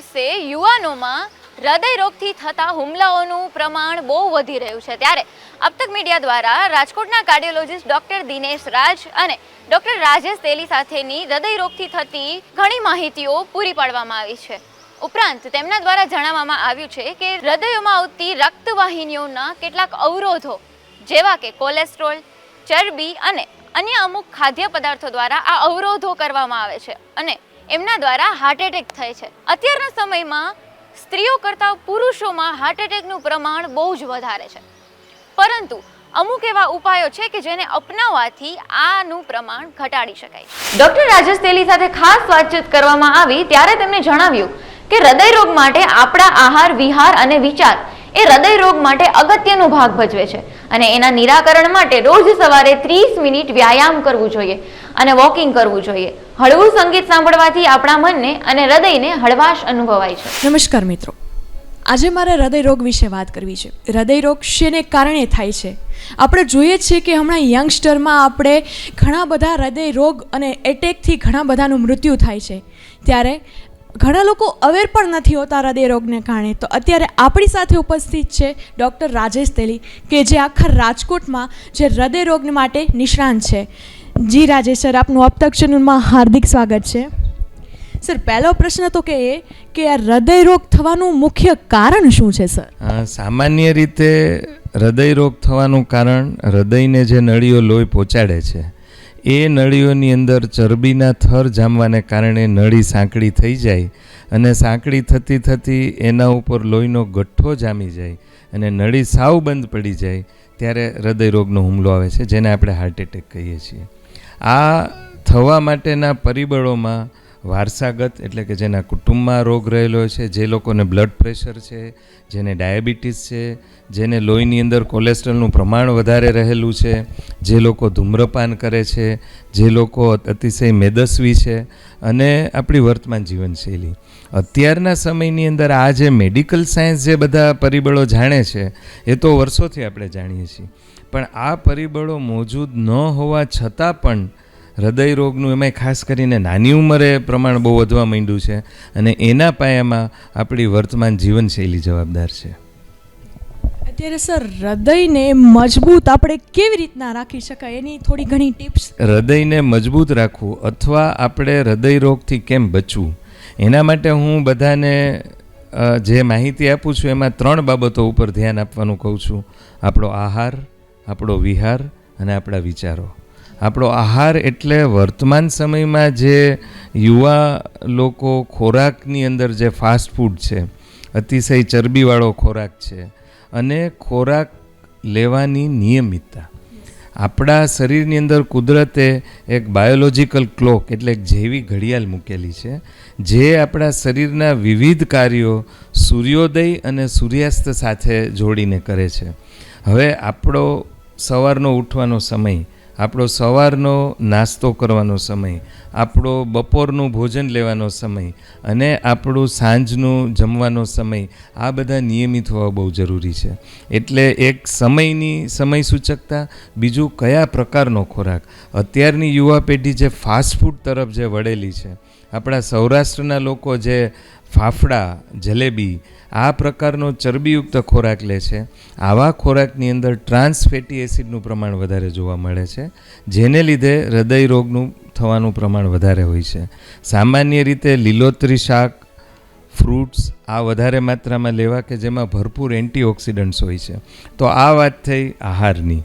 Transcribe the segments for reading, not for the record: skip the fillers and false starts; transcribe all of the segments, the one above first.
દિવસે યુવાનોમાં હૃદયરોગથી થતા હુમલાઓનું પ્રમાણ બહુ વધી રહ્યું છે ત્યારે અબતક મીડિયા દ્વારા રાજકોટના કાર્ડિયોલોજિસ્ટ ડૉક્ટર દિનેશ રાજ અને ડૉક્ટર રાજેશ તેલી સાથેની હૃદયરોગથી થતી ઘણી માહિતીઓ પૂરી પાડવામાં આવી છે। ઉપરાંત તેમના દ્વારા જણાવવામાં આવ્યું છે કે હૃદયોમાં આવતી રક્તવાહિનીઓના કેટલાક અવરોધો જેવા કે કોલેસ્ટ્રોલ, ચરબી અને અન્ય અમુક ખાદ્ય પદાર્થો દ્વારા આ અવરોધો કરવામાં આવે છે અને એમના દ્વારા હાર્ટ એટેક થાય છે। અત્યારના સમયમાં સ્ત્રીઓ કરતાં પુરુષોમાં હાર્ટ એટેકનું પ્રમાણ બહુ જ વધારે છે, પરંતુ અમુક એવા ઉપાયો છે કે જેને અપનાવવાથી આનું પ્રમાણ ઘટાડી શકાય છે। ડૉક્ટર રાજેશ તેલી સાથે ખાસ વાતચીત કરવામાં આવી ત્યારે તેમણે જણાવ્યું કે હૃદયરોગ માટે આપણા આહાર, વિહાર અને વિચાર એ હૃદયરોગ માટે અગત્યનો ભાગ ભજવે છે અને એના નિરાકરણ માટે રોજ સવારે 30 મિનિટ વ્યાયામ કરવું જોઈએ અને વોકિંગ કરવું જોઈએ। હળવું સંગીત સાંભળવાથી આપણા મનને અને હૃદયને હળવાશ અનુભવાય છે। નમસ્કાર મિત્રો, આજે મારે હૃદયરોગ વિશે વાત કરવી છે। હૃદયરોગ શેને કારણે થાય છે? આપણે જોઈએ છીએ કે હમણાં યંગસ્ટરમાં આપણે ઘણા બધા હૃદયરોગ અને એટેકથી ઘણા બધાનું મૃત્યુ થાય છે, ત્યારે ઘણા લોકો અવેર પણ નથી હોતા હૃદયરોગને કારણે। તો અત્યારે આપણી સાથે ઉપસ્થિત છે ડૉક્ટર રાજેશ તેલી કે જે આખા રાજકોટમાં જે હૃદયરોગ માટે નિષ્ણાંત છે। જી રાજેશ સર, આપનું અબતક ચેનલમાં હાર્દિક સ્વાગત છે। સર, પહેલો પ્રશ્ન તો કે આ હૃદયરોગ થવાનું મુખ્ય કારણ શું છે સર? સામાન્ય રીતે હૃદયરોગ થવાનું કારણ હૃદયને જે નળીઓ લોહી પહોંચાડે છે એ નળીઓની અંદર ચરબીના થર જામવાને કારણે નળી સાંકડી થઈ જાય અને સાંકડી થતી થતી એના ઉપર લોહીનો ગઠ્ઠો જામી જાય અને નળી સાવ બંધ પડી જાય ત્યારે હૃદયરોગનો હુમલો આવે છે, જેને આપણે હાર્ટ એટેક કહીએ છીએ। આ થવા માટેના પરિબળોમાં વારસાગત એટલે કે જેના કુટુંબમાં રોગ રહેલો છે, જે લોકોને બ્લડ પ્રેશર છે, જેને ડાયાબિટીસ છે, જેને લોહીની અંદર કોલેસ્ટ્રોલનું પ્રમાણ વધારે રહેલું છે, જે લોકો ધૂમ્રપાન કરે છે, જે લોકો અતિશય મેદસ્વી છે અને આપણી વર્તમાન જીવનશૈલી। અત્યારના સમયની અંદર આ જે મેડિકલ સાયન્સ જે બધા પરિબળો જાણે છે એ તો વર્ષોથી આપણે જાણીએ છીએ, પણ આ પરિબળો મોજૂદ ન હોવા છતાં પણ હૃદયરોગનું એમાંય ખાસ કરીને નાની ઉંમરે પ્રમાણ બહુ વધવા માંડ્યું છે અને એના પાયામાં આપણી વર્તમાન જીવનશૈલી જવાબદાર છે। અત્યારે સર, હૃદયને મજબૂત આપણે કેવી રીતના રાખી શકાય એની થોડી ઘણી ટિપ્સ? હૃદયને મજબૂત રાખવું અથવા આપણે હૃદયરોગથી કેમ બચવું એના માટે હું બધાને જે માહિતી આપું છું એમાં 3 બાબતો ઉપર ધ્યાન આપવાનું કહું છું: આપણો આહાર, આપણો વિહાર અને આપણા વિચારો। આપણો આહાર એટલે વર્તમાન સમયમાં જે યુવા લોકો ખોરાકની અંદર જે ફાસ્ટ ફૂડ છે, અતિશય ચરબીવાળો ખોરાક છે અને ખોરાક લેવાની નિયમિતતા। આપણા શરીરની અંદર કુદરતે એક બાયોલોજિકલ ક્લોક એટલે એક જૈવિક ઘડિયાળ મૂકેલી છે, જે આપણા શરીરના વિવિધ કાર્યો સૂર્યોદય અને સૂર્યાસ્ત સાથે જોડીને કરે છે। હવે આપણો સવારનો ઉઠવાનો સમય, આપણો સવારનો નાસ્તો કરવાનો સમય, આપણો બપોરનું ભોજન લેવાનો સમય અને આપણું સાંજનું જમવાનો સમય, આ બધા નિયમિત હોવા બહુ જરૂરી છે। એટલે એક સમયની સમય સૂચકતા, બીજું કયા પ્રકારનો ખોરાક। અત્યારની યુવા પેઢી જે ફાસ્ટ ફૂડ તરફ જે વળેલી છે, આપણા સૌરાષ્ટ્રના લોકો જે ફાફડા, જલેબી આ પ્રકારનો ચરબીયુક્ત ખોરાક લે છે, આવા ખોરાકની અંદર ટ્રાન્સ ફેટી એસિડનું પ્રમાણ વધારે જોવા મળે છે, જેને લીધે હૃદયરોગનું થવાનું પ્રમાણ વધારે હોય છે। સામાન્ય રીતે લીલોતરી શાક, ફ્રૂટ્સ આ વધારે માત્રામાં લેવા કે જેમાં ભરપૂર એન્ટીઓક્સિડન્ટ્સ હોય છે। તો આ વાત થઈ આહારની।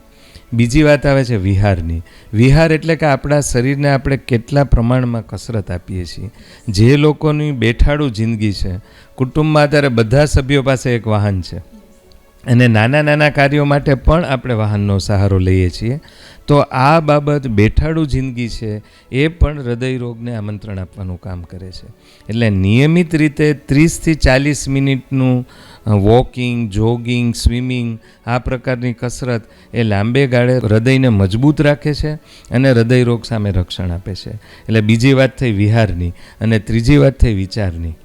બીજી વાત આવે છે વિહારની। વિહાર એટલે કે આપણા શરીરને આપણે કેટલા પ્રમાણમાં કસરત આપીએ છીએ। જે લોકોની બેઠાડું જિંદગી છે, કુટુંબમાં અત્યારે બધા સભ્યો પાસે એક વાહન છે અને નાના નાના કાર્યો માટે પણ આપણે વાહનનો સહારો લઈએ છીએ, તો આ બાબત બેઠાડું જિંદગી છે એ પણ હૃદયરોગને આમંત્રણ આપવાનું કામ કરે છે। એટલે નિયમિત રીતે 30થી 40 મિનિટનું વોકિંગ, જોગિંગ, સ્વિમિંગ આ પ્રકારની કસરત એ લાંબે ગાળે હૃદયને મજબૂત રાખે છે અને હૃદયરોગ સામે રક્ષણ આપે છે। એટલે બીજી વાત થઈ વિહારની અને ત્રીજી વાત થઈ વિચારની।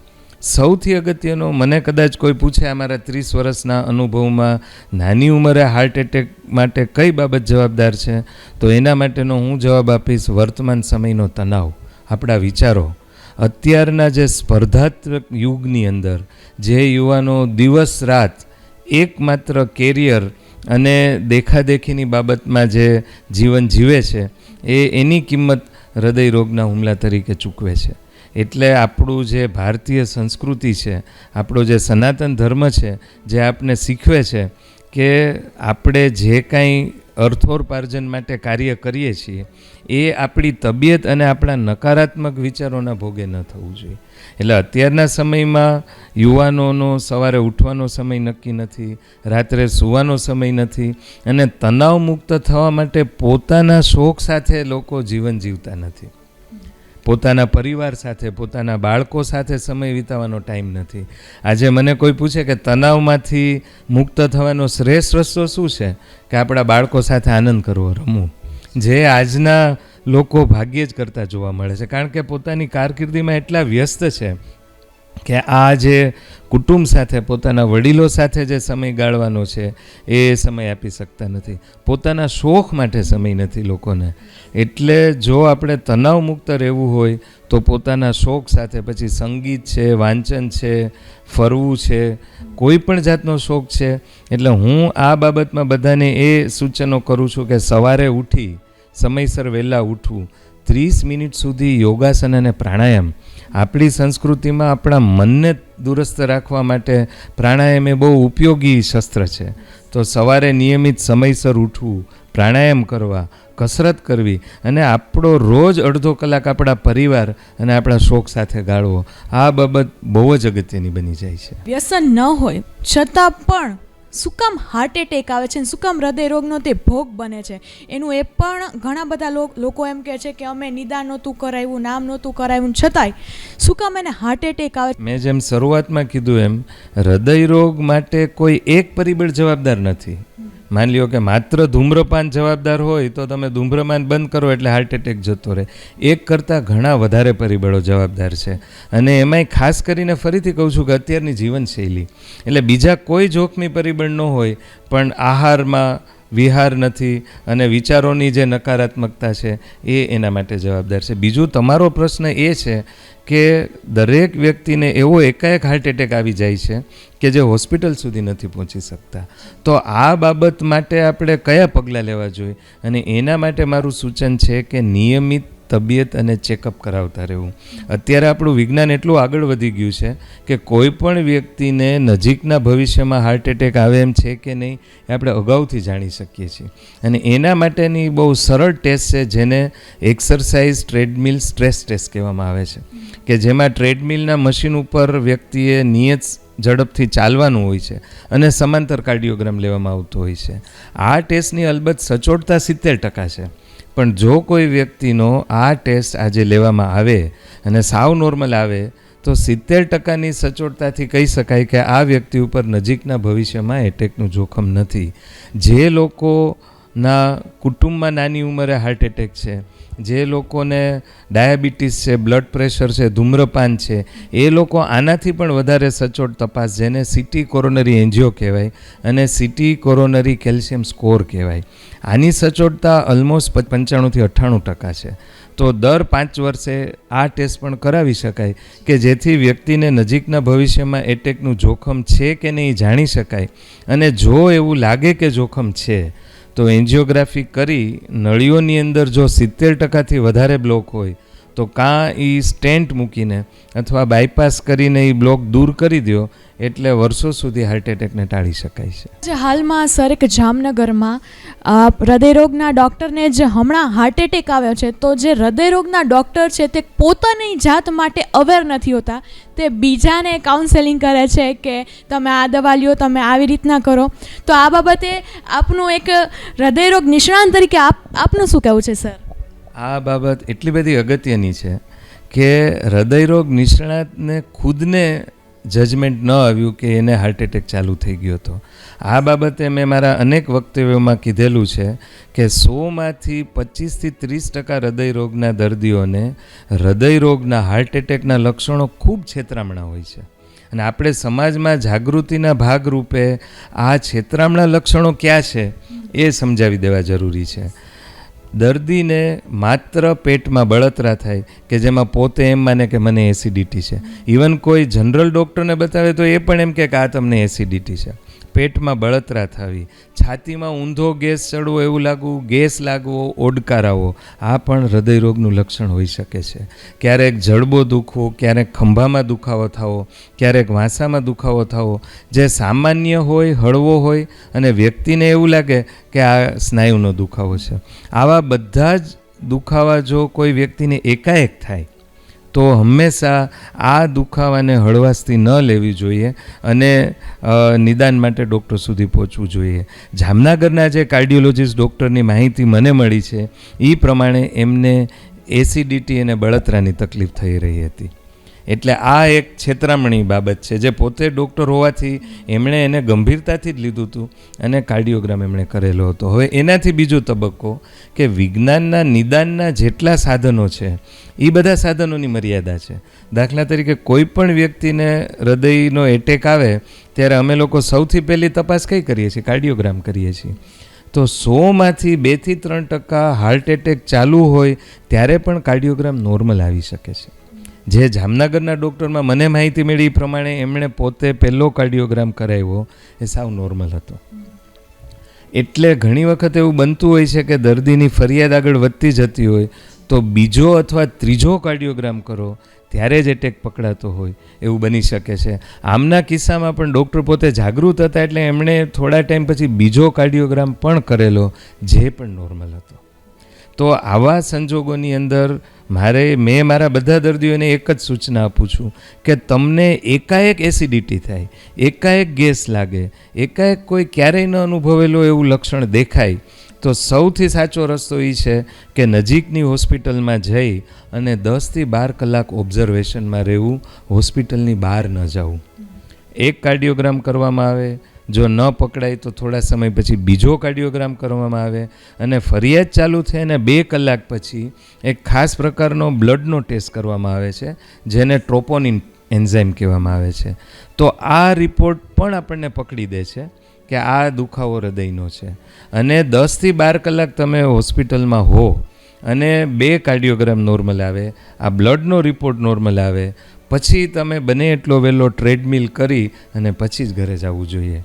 સૌથી અગત્યનો, મને કદાચ કોઈ પૂછે અમારા 30 વર્ષના અનુભવમાં નાની ઉંમરે હાર્ટ એટેક માટે કઈ બાબત જવાબદાર છે, તો એના માટેનો હું જવાબ આપીશ વર્તમાન સમયનો તણાવ, આપણા વિચારો। અત્યારના જે સ્પર્ધાત્મક યુગની અંદર જે યુવાનો દિવસ રાત એકમાત્ર કેરિયર અને દેખાદેખીની બાબતમાં જે જીવન જીવે છે એની કિંમત હૃદયરોગના હુમલા તરીકે ચૂકવે છે. એટલે આપણું જે ભારતીય સંસ્કૃતિ છે, આપણો જે સનાતન ધર્મ છે, જે આપને શીખવે છે કે આપણે જે કાંઈ અર્થોપાર્જન માટે કાર્ય કરીએ છીએ એ આપણી તબિયત અને આપણા નકારાત્મક વિચારોના ભોગે ન થવું જોઈએ. એટલે અત્યારના સમયમાં યુવાનોનો સવારે ઉઠવાનો સમય નક્કી નથી, રાત્રે સૂવાનો સમય નથી, અને તણાવ મુક્ત થવા માટે પોતાના શોખ સાથે લોકો જીવન જીવતા નથી. પોતાના પરિવાર સાથે, પોતાના બાળકો સાથે સમય વિતાવવાનો ટાઈમ નથી. આજે મને કોઈ પૂછે કે તણાવમાંથી મુક્ત થવાનો શ્રેષ્ઠ રસ્તો શું છે, કે આપણા બાળકો સાથે આનંદ કરવો, રમવું, જે આજના લોકો ભાગ્યે જ કરતા જોવા મળે છે. કારણ કે પોતાની કારકિર્દીમાં એટલા વ્યસ્ત છે કે આ જે કુટુંબ સાથે, પોતાના વડીલો સાથે જે સમય ગાળવાનો છે એ સમય આપી શકતા નથી. પોતાના શોખ માટે સમય નથી લોકોને. એટલે જો આપણે તણાવ મુક્ત રહેવું હોય તો પોતાના શોખ સાથે, પછી સંગીત છે, વાંચન છે, ફરવું છે, કોઈ પણ જાતનો શોખ છે. એટલે હું આ બાબતમાં બધાને એ સૂચનો કરું છું કે સવારે ઉઠી સમયસર વહેલા ઉઠવું, 30 મિનિટ સુધી યોગાસન અને પ્રાણાયામ. આપણી સંસ્કૃતિમાં આપણા મનને દુરસ્ત રાખવા માટે પ્રાણાયામ એ બહુ ઉપયોગી શસ્ત્ર છે. તો સવારે નિયમિત સમયસર ઉઠવું, પ્રાણાયામ કરવા, કસરત કરવી, અને આપણો રોજ અડધો કલાક આપણા પરિવાર અને આપણા શોખ સાથે ગાળવો, આ બાબત બહુ જ અગત્યની બની જાય છે. વ્યસન ન હોય છતાં પણ શું કામ હાર્ટ એટેક આવે છે, શું કામ હૃદયરોગનો તે ભોગ બને છે, એનું એ પણ ઘણા બધા લોકો એમ કહે છે કે અમે નિદાન નહોતું કરાવ્યું, નામ નહોતું કરાવ્યું, છતાંય શું કામ એને હાર્ટ એટેક આવે. મેં જેમ શરૂઆતમાં કીધું એમ, હૃદયરોગ માટે કોઈ એક પરિબળ જવાબદાર નથી. માની લ્યો કે માત્ર ધૂમ્રપાન જવાબદાર હોય તો તમે ધૂમ્રપાન બંધ કરો એટલે હાર્ટ એટેક જતો રહે. એક કરતાં ઘણા વધારે પરિબળો જવાબદાર છે. અને એમાંય ખાસ કરીને ફરીથી કહું છું કે અત્યારની જીવનશૈલી, એટલે બીજા કોઈ જોખમી પરિબળ ન હોય પણ આહારમાં વિહાર નથી અને વિચારોની જે નકારાત્મકતા છે એ એના માટે જવાબદાર છે. બીજું, તમારો પ્રશ્ન એ છે કે દરેક વ્યક્તિને એવો એકાએક હાર્ટ એટેક આવી જાય છે કે જે હોસ્પિટલ સુધી નથી પહોંચી શકતા. તો આ બાબત માટે આપણે કયા પગલાં લેવા જોઈએ, અને એના માટે મારું સૂચન છે કે નિયમિત તબિયત અને ચેકઅપ કરાવતા રહેવું. અત્યારે આપણું વિજ્ઞાન એટલું આગળ વધી ગયું છે કે કોઈ પણ વ્યક્તિને નજીકના ભવિષ્યમાં હાર્ટ એટેક આવે એમ છે કે નહીં એ આપણે અગાઉથી જાણી શકીએ છીએ. અને એના માટેની બહુ સરળ ટેસ્ટ છે જેને એક્સરસાઇઝ ટ્રેડમિલ સ્ટ્રેસ ટેસ્ટ કહેવામાં આવે છે, કે જેમાં ટ્રેડમિલના મશીન ઉપર વ્યક્તિએ નિયત ઝડપથી ચાલવાનું હોય છે અને સમાંતર કાર્ડિયોગ્રામ લેવામાં આવતો હોય છે. આ ટેસ્ટની અલબત્ત સચોટતા 70% છે. પણ જો કોઈ વ્યક્તિનો આ ટેસ્ટ આજે લેવામાં આવે અને સાવ નોર્મલ આવે તો 70%ની સચોટતાથી કહી શકાય કે આ વ્યક્તિ ઉપર નજીકના ભવિષ્યમાં એટેકનું જોખમ નથી. જે લોકોના કુટુંબમાં નાની ઉંમરે હાર્ટ એટેક છે, જે લોકોને ડાયાબિટીસ છે, બ્લડ પ્રેશર છે, ધૂમ્રપાન છે, એ લોકો આનાથી પણ વધારે સચોટ તપાસ, જેને સીટી કોરોનરી એન્જિયો કહેવાય અને સીટી કોરોનરી કેલ્શિયમ સ્કોર કહેવાય, આની સચોટતા ઓલમોસ્ટ 95થી 98% છે. તો દર 5 વર્ષે આ ટેસ્ટ પણ કરાવી શકાય કે જેથી વ્યક્તિને નજીકના ભવિષ્યમાં એટેકનું જોખમ છે કે નહીં જાણી શકાય. અને જો એવું લાગે કે જોખમ છે તો એન્જિયોગ્રાફી કરી નળીઓની અંદર જો 70%થી વધારે બ્લોક હોય તો કાં એ સ્ટેન્ટ મૂકીને અથવા બાયપાસ કરીને એ બ્લોક દૂર કરી દો, એટલે વર્ષો સુધી હાર્ટ એટેકને ટાળી શકાય છે. જે હાલમાં સર એક જામનગરમાં હૃદયરોગના ડૉક્ટરને જે હમણાં હાર્ટ એટેક આવ્યો છે, તો જે હૃદયરોગના ડૉક્ટર છે તે પોતાની જાત માટે અવેર નથી હોતા, તે બીજાને કાઉન્સેલિંગ કરે છે કે તમે આ દવા લ્યો, તમે આવી રીતના કરો. તો આ બાબતે આપનું એક હૃદયરોગ નિષ્ણાત તરીકે આપનું શું કહેવું છે સર? આ બાબત એટલી બધી અગત્યની છે કે હૃદયરોગ નિષ્ણાતને ખુદને જજમેન્ટ ન આવ્યું કે એને હાર્ટ એટેક ચાલુ થઈ ગયો હતો. આ બાબતે મેં મારા અનેક વક્તવ્યોમાં કીધેલું છે કે 100માંથી 25થી 30% હૃદયરોગના દર્દીઓને હૃદયરોગના હાર્ટ એટેકના લક્ષણો ખૂબ છેતરામણા હોય છે. અને આપણે સમાજમાં જાગૃતિના ભાગરૂપે આ છેતરામણા લક્ષણો ક્યાં છે એ સમજાવી દેવા જરૂરી છે. દર્દીને માત્ર પેટમાં બળતરા થાય કે જેમાં પોતે એમ માને કે મને એસિડિટી છે. ઇવન કોઈ જનરલ ડૉક્ટરને બતાવે તો એ પણ એમ કે આ તમને એસિડિટી છે. પેટમાં બળતરા થવી, છાતીમાં ઊંધો ગેસ ચડવો એવું લાગવું, ગેસ લાગવો, ઓડકાર આવવો, આ પણ હૃદયરોગનું લક્ષણ હોઈ શકે છે. ક્યારેક જડબો દુખવો, ક્યારેક ખંભામાં દુખાવો થવો, ક્યારેક વાંસામાં દુખાવો થવો, જે સામાન્ય હોય, હળવો હોય અને વ્યક્તિને એવું લાગે કે આ સ્નાયુનો દુખાવો છે. આવા બધા જ દુખાવા જો કોઈ વ્યક્તિને એકાએક થાય તો હંમેશા આ દુખાવાને હળવાશથી ન લેવી જોઈએ અને નિદાન માટે ડૉક્ટર સુધી પહોંચવું જોઈએ. જામનગરના જે કાર્ડિયોલોજિસ્ટ ડૉક્ટરની માહિતી મને મળી છે એ પ્રમાણે એમને એસિડિટી અને બળતરાની તકલીફ થઈ રહી હતી. એટલે આ એક છેતરામણી બાબત છે જે પોતે ડૉક્ટર હોવાથી એમણે એને ગંભીરતાથી જ લીધું હતું અને કાર્ડિયોગ્રામ એમણે કરેલો હતો. હવે એનાથી બીજો તબક્કો કે વિજ્ઞાનના નિદાનના જેટલા સાધનો છે એ બધા સાધનોની મર્યાદા છે. દાખલા તરીકે કોઈ પણ વ્યક્તિને હૃદયનો એટેક આવે ત્યારે અમે લોકો સૌથી પહેલી તપાસ કઈ કરીએ છીએ? કાર્ડિયોગ્રામ કરીએ છીએ. તો 100માંથી 2 થી 3% હાર્ટ એટેક ચાલુ હોય ત્યારે પણ કાર્ડિયોગ્રામ નોર્મલ આવી શકે છે. જે જામનગરના ડૉક્ટરમાં મને માહિતી મળી એ પ્રમાણે એમણે પોતે પહેલો કાર્ડિયોગ્રામ કરાવ્યો એ સાવ નોર્મલ હતો. એટલે ઘણી વખત એવું બનતું હોય છે કે દર્દીની ફરિયાદ આગળ વધતી જતી હોય તો બીજો અથવા ત્રીજો કાર્ડિયોગ્રામ કરો ત્યારે જ એટેક પકડાતો હોય એવું બની શકે છે. આમના કિસ્સામાં પણ ડૉક્ટર પોતે જાગૃત હતા એટલે એમણે થોડા ટાઈમ પછી બીજો કાર્ડિયોગ્રામ પણ કરેલો જે પણ નોર્મલ હતો. તો આવા સંજોગોની અંદર મેં મારા બધા દર્દીઓને એક જ સૂચના આપું છું કે તમને એકાએક એસિડિટી થાય, એકાએક ગેસ લાગે, એકાએક કોઈ ક્યારેય ન અનુભવેલું એવું લક્ષણ દેખાય તો સૌથી સાચો રસ્તો એ છે કે નજીકની હોસ્પિટલમાં જઈ અને 10 થી 12 કલાક ઓબ્ઝર્વેશનમાં રહેવું, હોસ્પિટલની બહાર ન જવું. એક કાર્ડિયોગ્રામ કરવામાં આવે, જો ન પકડાય તો થોડા સમય પછી બીજો કાર્ડિયોગ્રામ કરવામાં આવે અને ફરિયાદ ચાલુ થઈ અને 2 કલાક પછી એક ખાસ પ્રકારનો બ્લડનો ટેસ્ટ કરવામાં આવે છે જેને ટ્રોપોનિન એન્ઝાઇમ કહેવામાં આવે છે. તો આ રિપોર્ટ પણ આપણને પકડી દે છે કે આ દુખાવો હૃદયનો છે અને 10 થી 12 કલાક તમે હોસ્પિટલમાં હો અને 2 કાર્ડિયોગ્રામ નોર્મલ આવે, આ બ્લડનો રિપોર્ટ નોર્મલ આવે, પછી તમે બને એટલો વહેલો ટ્રેડમિલ કરી અને પછી જ ઘરે જવું જોઈએ.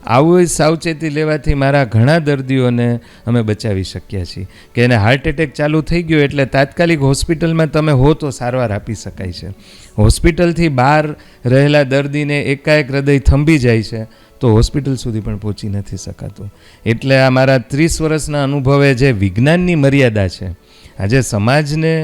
આવું સાવચેતી લેવાથી મારા ઘણા દર્દીઓને અમે બચાવી શક્યા છીએ કે એને હાર્ટ એટેક ચાલુ થઈ ગયો એટલે તાત્કાલિક હોસ્પિટલમાં તમે હો તો સારવાર આપી શકાય છે. હોસ્પિટલથી બહાર રહેલા દર્દીને એકાએક હૃદય થંભી જાય છે તો હોસ્પિટલ સુધી પણ પહોંચી નથી શકાતું. એટલે આ મારા 30 વર્ષના અનુભવે જે વિજ્ઞાનની મર્યાદા છે, આજે સમાજને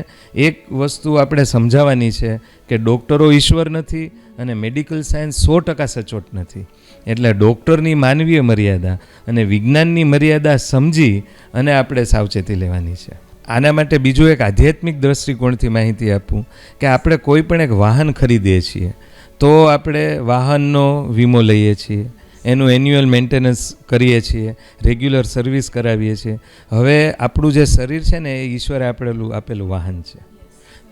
એક વસ્તુ આપણે સમજાવવાની છે કે ડૉક્ટરો ઈશ્વર નથી અને મેડિકલ સાયન્સ 100% સચોટ નથી. એટલે ડૉક્ટરની માનવીય મર્યાદા અને વિજ્ઞાનની મર્યાદા સમજી અને આપણે સાવચેતી લેવાની છે. આના માટે બીજું એક આધ્યાત્મિક દૃષ્ટિકોણથી માહિતી આપું કે આપણે કોઈ પણ એક વાહન ખરીદીએ છીએ તો આપણે વાહનનો વીમો લઈએ છીએ, એનું એન્યુઅલ મેન્ટેનન્સ કરીએ છીએ, રેગ્યુલર સર્વિસ કરાવીએ છીએ. હવે આપણું જે શરીર છે ને એ ઈશ્વરે આપેલું વાહન છે.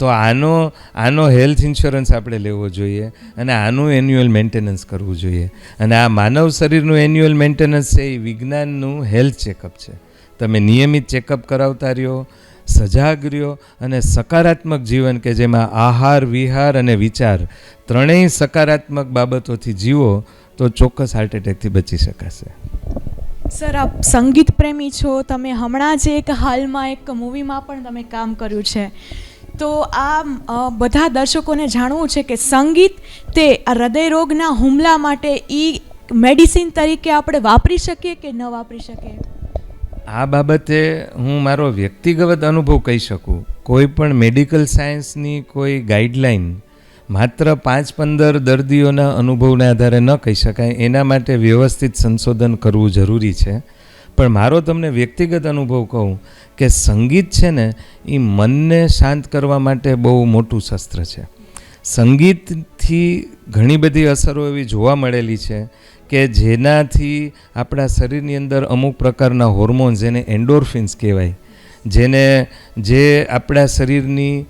તો આનો હેલ્થ ઇન્સ્યોરન્સ આપણે લેવો જોઈએ અને આનું એન્યુઅલ મેન્ટેનન્સ કરવું જોઈએ. અને આ માનવ શરીરનું એન્યુઅલ મેન્ટેનન્સ છે એ વિજ્ઞાનનું હેલ્થ ચેકઅપ છે. તમે નિયમિત ચેકઅપ કરાવતા રહ્યો, સજાગ રહ્યો અને સકારાત્મક જીવન કે જેમાં આહાર, વિહાર અને વિચાર ત્રણેય સકારાત્મક બાબતોથી જીવો તો ચોક્કસ હાર્ટ એટેકથી બચી શકાશે. સર, આપ સંગીત પ્રેમી છો, તમે હમણાં જ હાલમાં એક મૂવીમાં પણ તમે કામ કર્યું છે. તો આ બધા દર્શકોને જાણવું છે કે સંગીત તે આ હૃદયરોગના હુમલા માટે મેડિસિન તરીકે આપણે વાપરી શકીએ કે ન વાપરી શકીએ? આ બાબતે હું મારો વ્યક્તિગત અનુભવ કહી શકું. કોઈ પણ મેડિકલ સાયન્સની કોઈ ગાઈડલાઈન માત્ર 5-15 દર્દીઓના અનુભવના આધારે ન કહી શકાય. એના માટે વ્યવસ્થિત સંશોધન કરવું જરૂરી છે. પણ મારો તમને વ્યક્તિગત અનુભવ કહું કે સંગીત છે ને એ મનને શાંત કરવા માટે બહુ મોટું શસ્ત્ર છે. સંગીતથી ઘણી બધી અસરો એવી જોવા મળેલી છે કે જેનાથી આપણા શરીરની અંદર અમુક પ્રકારના હોર્મોન્સ, જેને એન્ડોર્ફિન્સ કહેવાય, જે આપણા શરીરની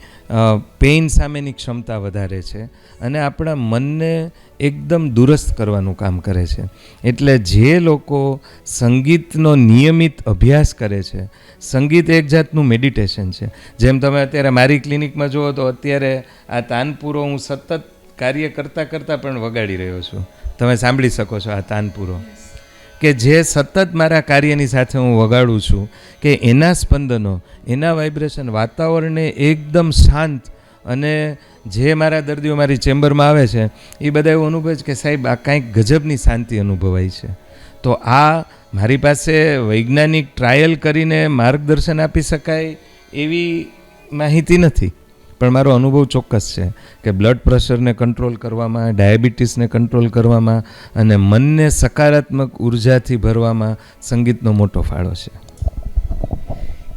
પેઇન સામેની ક્ષમતા વધારે છે અને આપણા મનને એકદમ દુરસ્ત કરવાનું કામ કરે છે. એટલે જે લોકો સંગીતનો નિયમિત અભ્યાસ કરે છે, સંગીત એક જાતનું મેડિટેશન છે. જેમ તમે અત્યારે મારી ક્લિનિકમાં જુઓ તો અત્યારે આ તાનપુરો હું સતત કાર્ય કરતાં કરતાં પણ વગાડી રહ્યો છું. તમે સાંભળી શકો છો આ તાનપુરો, કે જે સતત મારા કાર્યની સાથે હું વગાડું છું, કે એના સ્પંદનો, એના વાઇબ્રેશન વાતાવરણને એકદમ શાંત, અને જે મારા દર્દીઓ મારી ચેમ્બરમાં આવે છે એ બધા એવું અનુભવે છે કે સાહેબ આ કાંઈક ગજબની શાંતિ અનુભવાય છે. તો આ મારી પાસે વૈજ્ઞાનિક ટ્રાયલ કરીને માર્ગદર્શન આપી શકાય એવી માહિતી નથી, પણ મારો અનુભવ ચોક્કસ છે કે બ્લડ પ્રેશરને કંટ્રોલ કરવામાં, ડાયાબિટીસને કંટ્રોલ કરવામાં અને મનને સકારાત્મક ઉર્જાથી ભરવામાં સંગીતનો મોટો ફાળો છે.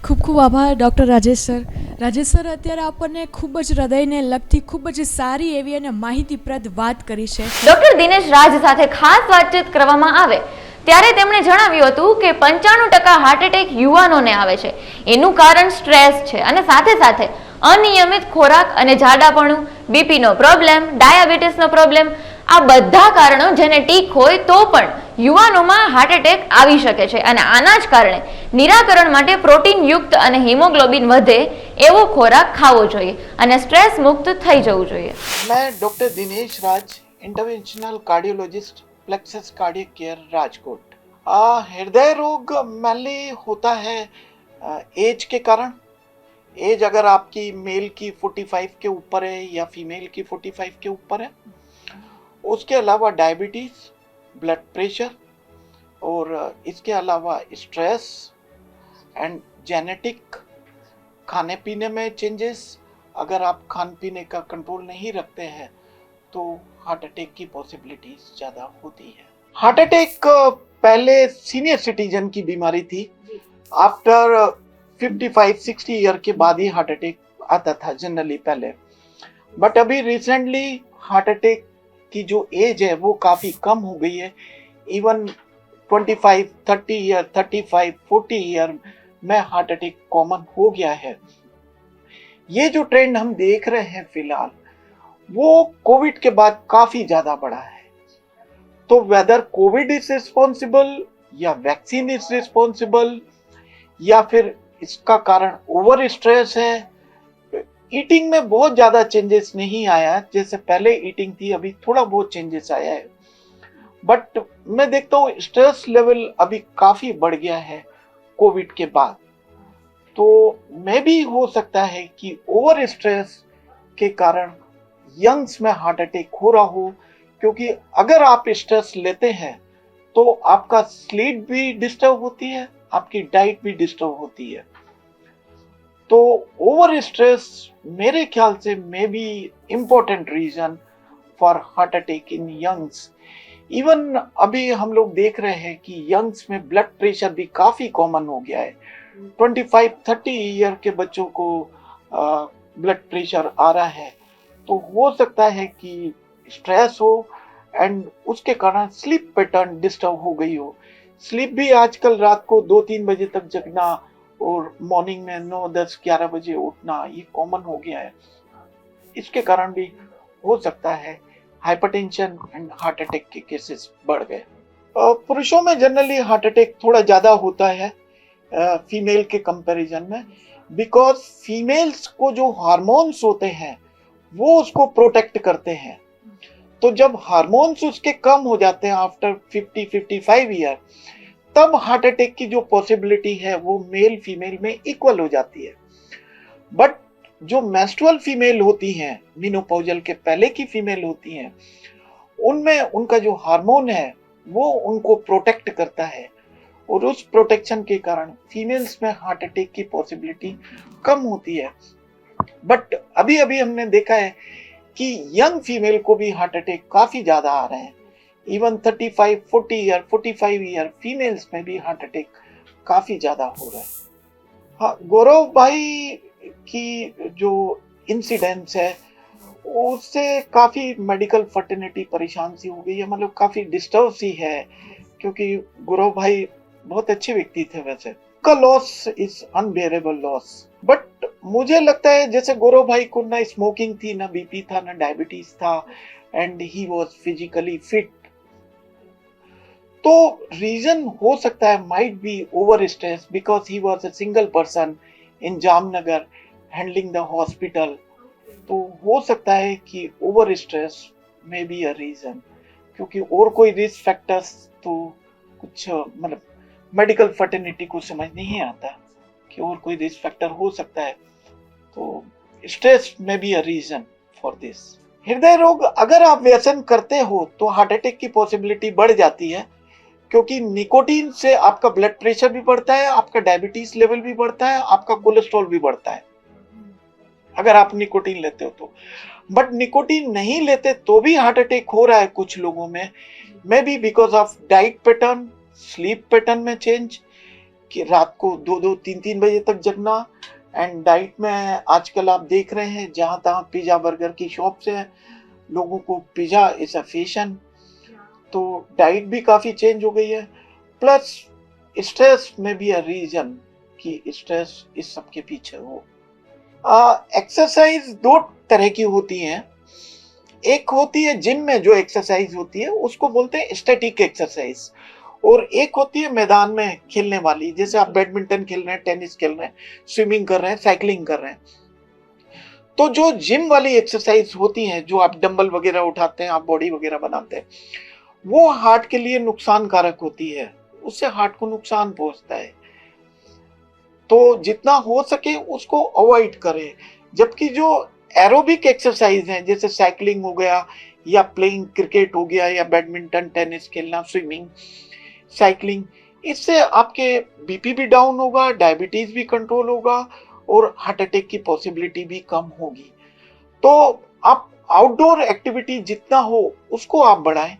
ખૂબ ખૂબ આભાર doctor Rajesh sir. Rajesh sir, અત્યારે આપણને ખૂબ જ હૃદયને લગતી ખૂબ જ સારી એવી અને માહિતીપ્રદ વાત કરી છે. ડોક્ટર દિનેશ રાજ સાથે ખાસ વાતચીત કરવામાં આવે ત્યારે તેમણે જણાવ્યું હતું કે 95% હાર્ટ એટેક યુવાનોને આવે છે. એનું કારણ સ્ટ્રેસ છે અને સાથે સાથે અનિયમિત ખોરાક અને જાડાપણું, બીપીનો પ્રોબ્લેમ, ડાયાબિટીસનો પ્રોબ્લેમ, આ બધા કારણો જેનેટિક હોય તો પણ યુવાનોમાં હાર્ટ એટેક આવી શકે છે. અને આના જ કારણે નિરાકરણ માટે પ્રોટીન યુક્ત અને હિમોગ્લોબિન વધે એવો ખોરાક ખાવો જોઈએ અને સ્ટ્રેસ મુક્ત થઈ જવું જોઈએ. मैं doctor Dinesh Raj, interventional cardiologist, Plexus cardiac care, Rajkot. हृदय रोग मेनली होता है एज के कारण. एज अगर आपकी मेल की 45 के ऊपर है या फीमेल की 45 के ऊपर है. उसके अलावा डायबिटीज़, ब्लड प्रेशर और इसके अलावा स्ट्रेस एंड जेनेटिक, खाने पीने में चेंजेस. अगर आप खान पीने का कंट्रोल नहीं रखते हैं तो हार्ट अटैक की पॉसिबिलिटीज ज़्यादा होती है. हार्ट अटैक पहले सीनियर सिटीजन की बीमारी थी. आफ्टर 55-60 ईयर के बाद ही हार्ट अटैक आता था जनरली पहले. बट अभी रिसेंटली हार्ट अटैक की जो एज है वो काफ़ी कम हो गई है. इवन 25-30 ईयर, 35-40 ईयर में हार्ट अटैक कॉमन हो गया है. ये जो ट्रेंड हम देख रहे हैं फिलहाल वो कोविड के बाद काफ़ी ज़्यादा बढ़ा है. तो वेदर कोविड इज रिस्पॉन्सिबल या वैक्सीन इज रिस्पॉन्सिबल या फिर इसका कारण ओवर स्ट्रेस है. ईटिंग में बहुत ज़्यादा चेंजेस नहीं आया. जैसे पहले ईटिंग थी अभी थोड़ा बहुत चेंजेस आया है. बट मैं देखता हूँ स्ट्रेस लेवल अभी काफ़ी बढ़ गया है कोविड के बाद. तो मैं भी हो सकता है कि ओवर स्ट्रेस के कारण यंग्स में हार्ट अटैक हो रहा हो. क्योंकि अगर आप स्ट्रेस लेते हैं तो आपका स्लीप भी डिस्टर्ब होती है, आपकी डाइट भी डिस्टर्ब होती है. तो ओवर स्ट्रेस मेरे ख्याल से may be important reason for heart attack in youngs. Even अभी हम लोग देख रहे हैं कि यंग्स में ब्लड प्रेशर भी काफ़ी कॉमन हो गया है. 25-30 ईयर के बच्चों को ब्लड प्रेशर आ रहा है. तो हो सकता है कि स्ट्रेस हो एंड उसके कारण स्लीप पैटर्न डिस्टर्ब हो गई हो. स्लीप भी आजकल रात को 2-3 बजे तक जगना और मॉर्निंग में 9-10-11 बजे उठना ये कॉमन हो गया है. इसके कारण भी हो सकता है हाइपरटेंशन एंड हार्ट अटैक के केसेस बढ़ गए. पुरुषों में जनरली हार्ट अटैक थोड़ा ज़्यादा होता है फीमेल के कंपैरिजन में, बिकॉज फीमेल्स को जो हार्मोन्स होते हैं वो उसको प्रोटेक्ट करते हैं. तो जब हार्मोन्स उसके कम हो जाते हैं आफ्टर 50-55 ईयर, तब हार्ट अटैक की जो पॉसिबिलिटी है वो मेल फीमेल में इक्वल हो जाती है. बट जो मेंस्ट्रुअल फीमेल होती हैं, मेनोपॉजल के पहले की फीमेल होती हैं, उनमें उनका जो हार्मोन है वो उनको प्रोटेक्ट करता है और उस प्रोटेक्शन के कारण फीमेल्स में हार्ट अटैक की पॉसिबिलिटी कम होती है. बट अभी अभी हमने देखा है कि यंग फीमेल को भी हार्ट अटैक काफ़ी ज़्यादा आ रहे हैं. इवन 35-40 ईयर, 45 ईयर फीमेल्स में भी हार्ट अटैक काफ़ी ज़्यादा हो रहा है. हाँ, गौरव भाई की जो इंसिडेंस है उससे काफ़ी मेडिकल फर्टिलिटी परेशान सी हो गई है. मतलब काफ़ी डिस्टर्ब सी है क्योंकि गौरव भाई बहुत अच्छे व्यक्ति थे. वैसे का loss is unbearable loss. But मुझे लगता है जैसे गौरव भाई को ना स्मोकिंग थी, ना बीपी था, ना डायबिटीज था, and he was physically fit, तो रीजन हो सकता है might be over stress because he was a single person in Jamnagar handling the hospital. तो हो सकता है कि over stress may be a reason, क्योंकि और कोई रिस्क फैक्टर्स तो कुछ मतलब मेडिकल फर्टिनिटी को समझ नहीं आता कि और कोई रिस्क फैक्टर हो सकता है। तो stress may be a reason for this. हृदय रोग अगर आप व्यसन करते हो तो हार्ट अटैक की पॉसिबिलिटी बढ़ जाती है, क्योंकि निकोटीन से आपका ब्लड प्रेशर भी बढ़ता है, आपका डायबिटीज लेवल भी बढ़ता है, आपका कोलेस्ट्रॉल भी बढ़ता है अगर आप निकोटीन लेते हो तो। बट निकोटीन नहीं लेते तो भी हार्ट अटैक हो रहा है कुछ लोगों में, may be because of diet pattern, sleep pattern में चेंज, कि रात को 2-3 बजे तक जगना, एंड डाइट में आजकल आप देख रहे हैं जहां तहां पिज्जा बर्गर की शॉप से लोगों को पिज्जा इज अ फैशन, तो डाइट भी काफी चेंज हो गई है। प्लस स्ट्रेस में भी अ रीजन कि स्ट्रेस इस सब के पीछे हो। एक्सरसाइज दो तरह की होती हैं, एक होती है जिम में जो एक्सरसाइज होती है उसको बोलते हैं स्टैटिक एक्सरसाइज, और एक होती है मैदान में खेलने वाली, जैसे आप बैडमिंटन खेल रहे हैं, टेनिस खेल रहे हैं, स्विमिंग कर रहे हैं, साइकिलिंग कर रहे हैं। तो जो जिम वाली एक्सरसाइज होती हैं, जो आप डंबल वगैरह उठाते हैं, आप बॉडी वगैरह बनाते हैं, वो हार्ट के लिए नुकसानकारक होती है, उससे हार्ट को नुकसान पहुंचता है, तो जितना हो सके उसको अवॉइड करें। जबकि जो एरोबिक एक्सरसाइज हैं, जैसे साइकिलिंग हो गया, या प्लेइंग क्रिकेट हो गया, या बैडमिंटन, टेनिस खेलना, स्विमिंग, साइकिलिंग, इससे आपके बीपी भी डाउन होगा, डायबिटीज भी कंट्रोल होगा, और हार्ट अटैक की पॉसिबिलिटी भी कम होगी। तो आप आउटडोर एक्टिविटी जितना हो उसको आप बढ़ाएं।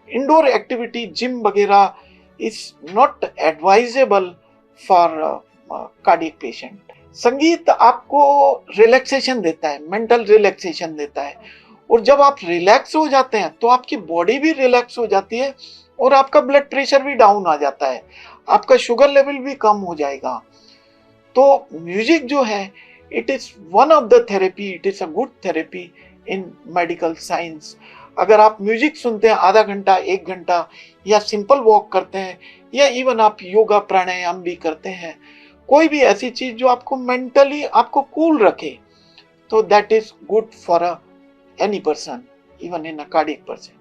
इंडोर एक्टिविटी जिम वगैरह is not advisable for cardiac patient. संगीत आपको रिलैक्सेशन देता है, मेंटल रिलैक्सेशन देता है, और जब आप रिलैक्स हो जाते हैं तो आपकी बॉडी भी रिलैक्स हो जाती है, और आपका ब्लड प्रेशर भी डाउन आ जाता है, आपका शुगर लेवल भी कम हो जाएगा। तो म्यूजिक जो है, it is one of the therapy, it is a good therapy in medical science. अगर आप म्यूजिक सुनते हैं आधा घंटा, 1 घंटा, या सिंपल वॉक करते हैं, या इवन आप योगा प्राणायाम भी करते हैं, कोई भी ऐसी चीज जो आपको मेंटली आपको कूल रखे, तो that is good for any person, even in a cardiac person.